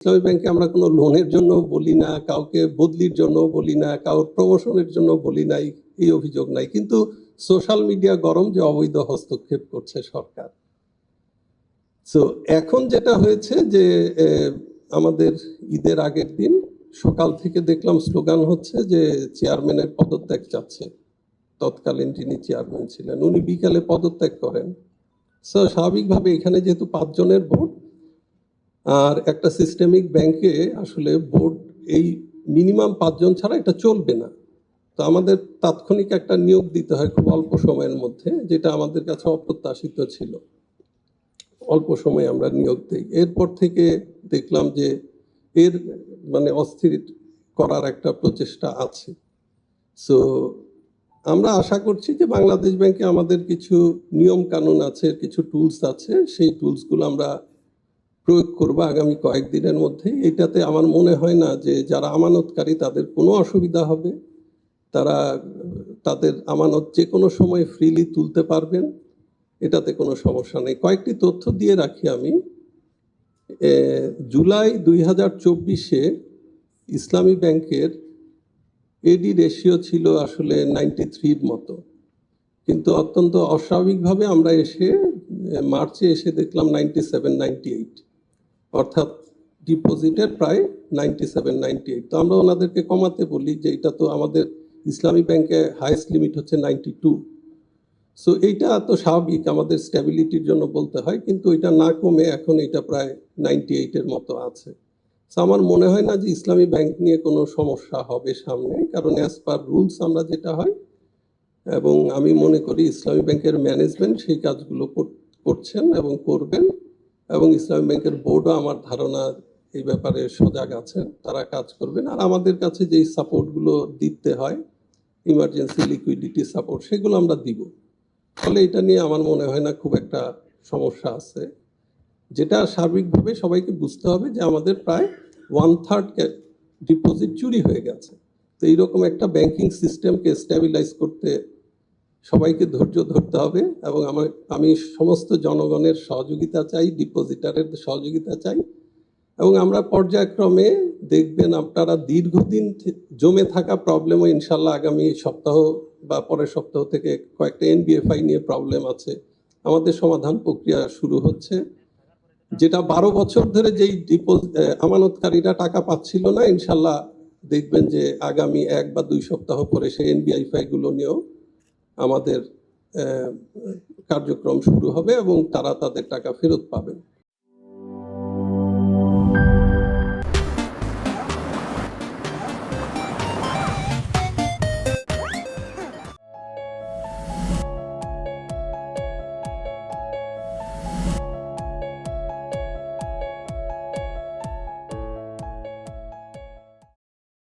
ইসলামী ব্যাংকে আমরা কোনো লোনের জন্য বলি না, কাউকে বদলির জন্য বলি না, কারোর প্রমোশনের জন্য বলি নাই, এই অভিযোগ নাই। কিন্তু সোশ্যাল মিডিয়া গরম যে অবৈধ হস্তক্ষেপ করছে সরকার। তো এখন যেটা হয়েছে যে আমাদের ঈদের আগের দিন সকাল থেকে দেখলাম স্লোগান হচ্ছে যে চেয়ারম্যানের পদত্যাগ চাচ্ছে, তৎকালীন যিনি চেয়ারম্যান ছিলেন উনি বিকালে পদত্যাগ করেন। স্বাভাবিকভাবে এখানে যেহেতু 5 জনের বোর্ড আর একটা সিস্টেমিক ব্যাংকে আসলে বোর্ড এই মিনিমাম 5 জন ছাড়া এটা চলবে না। তো আমাদের তাৎক্ষণিক একটা নিয়োগ দিতে হয় খুব অল্প সময়ের মধ্যে, যেটা আমাদের কাছে অপ্রত্যাশিত ছিল। অল্প সময়ে আমরা নিয়োগ দিই। এরপর থেকে দেখলাম যে এর মানে অস্থির করার একটা প্রচেষ্টা আছে। সো আমরা আশা করছি যে বাংলাদেশ ব্যাংকে আমাদের কিছু নিয়ম কানুন আছে, কিছু টুলস আছে, সেই টুলসগুলো আমরা প্রয়োগ করবো আগামী কয়েকদিনের মধ্যে। এটাতে আমার মনে হয় না যে যারা আমানতকারী তাদের কোনো অসুবিধা হবে। তারা তাদের আমানত যে কোনো সময় ফ্রিলি তুলতে পারবেন, এটাতে কোনো সমস্যা নেই। কয়েকটি তথ্য দিয়ে রাখি আমি। জুলাই 2024-এ ইসলামী ব্যাংকের এডি রেশিও ছিল আসলে 93-র মতো, কিন্তু অত্যন্ত অস্বাভাবিকভাবে আমরা মার্চে এসে দেখলাম 97-98, অর্থাৎ ডিপোজিটের প্রায় 97-98। তো আমরা ওনাদেরকে কমাতে বলি যে এটা তো আমাদের ইসলামী ব্যাংকে হাইয়েস্ট লিমিট হচ্ছে 92। সো এইটা তো স্বাভাবিক, আমাদের স্ট্যাবিলিটির জন্য বলতে হয়, কিন্তু এটা না কমে এখন এটা প্রায় 98-এর মতো আছে। সো আমার মনে হয় না যে ইসলামী ব্যাংক নিয়ে কোনো সমস্যা হবে সামনে, কারণ অ্যাজ পার রুলস আমরা যেটা হয়, এবং আমি মনে করি ইসলামী ব্যাংকের ম্যানেজমেন্ট সেই কাজগুলো করছেন এবং করবেন, এবং ইসলামী ব্যাংকের বোর্ডও আমার ধারণা এই ব্যাপারে সজাগ আছেন, তারা কাজ করবেন। আর আমাদের কাছে যেই সাপোর্টগুলো দিতে হয়, ইমার্জেন্সি লিকুইডিটি সাপোর্ট, সেগুলো আমরা দিব। ফলে এটা নিয়ে আমার মনে হয় না খুব একটা সমস্যা আছে। যেটা সার্বিকভাবে সবাইকে বুঝতে হবে যে আমাদের প্রায় 1/3 ডিপোজিট চুরি হয়ে গেছে। তো এইরকম একটা ব্যাংকিং সিস্টেমকে স্ট্যাবিলাইজ করতে সবাইকে ধৈর্য ধরতে হবে, এবং আমি সমস্ত জনগণের সহযোগিতা চাই, ডিপোজিটারের সহযোগিতা চাই, এবং আমরা পর্যায়ক্রমে দেখবেন আপনারা দীর্ঘদিন জমে থাকা প্রবলেমও ইনশাল্লাহ আগামী সপ্তাহ বা পরের সপ্তাহ থেকে কয়েকটা এনবিএফআই নিয়ে প্রবলেম আছে, আমাদের সমাধান প্রক্রিয়া শুরু হচ্ছে। যেটা 12 বছর ধরে যেই আমানতকারীরা টাকা পাচ্ছিল না, ইনশাল্লাহ দেখবেন যে আগামী 1 বা 2 সপ্তাহ পরে সেই এনবিএফআই গুলো নিয়েও আমাদের কার্যক্রম শুরু হবে এবং তারা তাদের টাকা ফেরত পাবেন।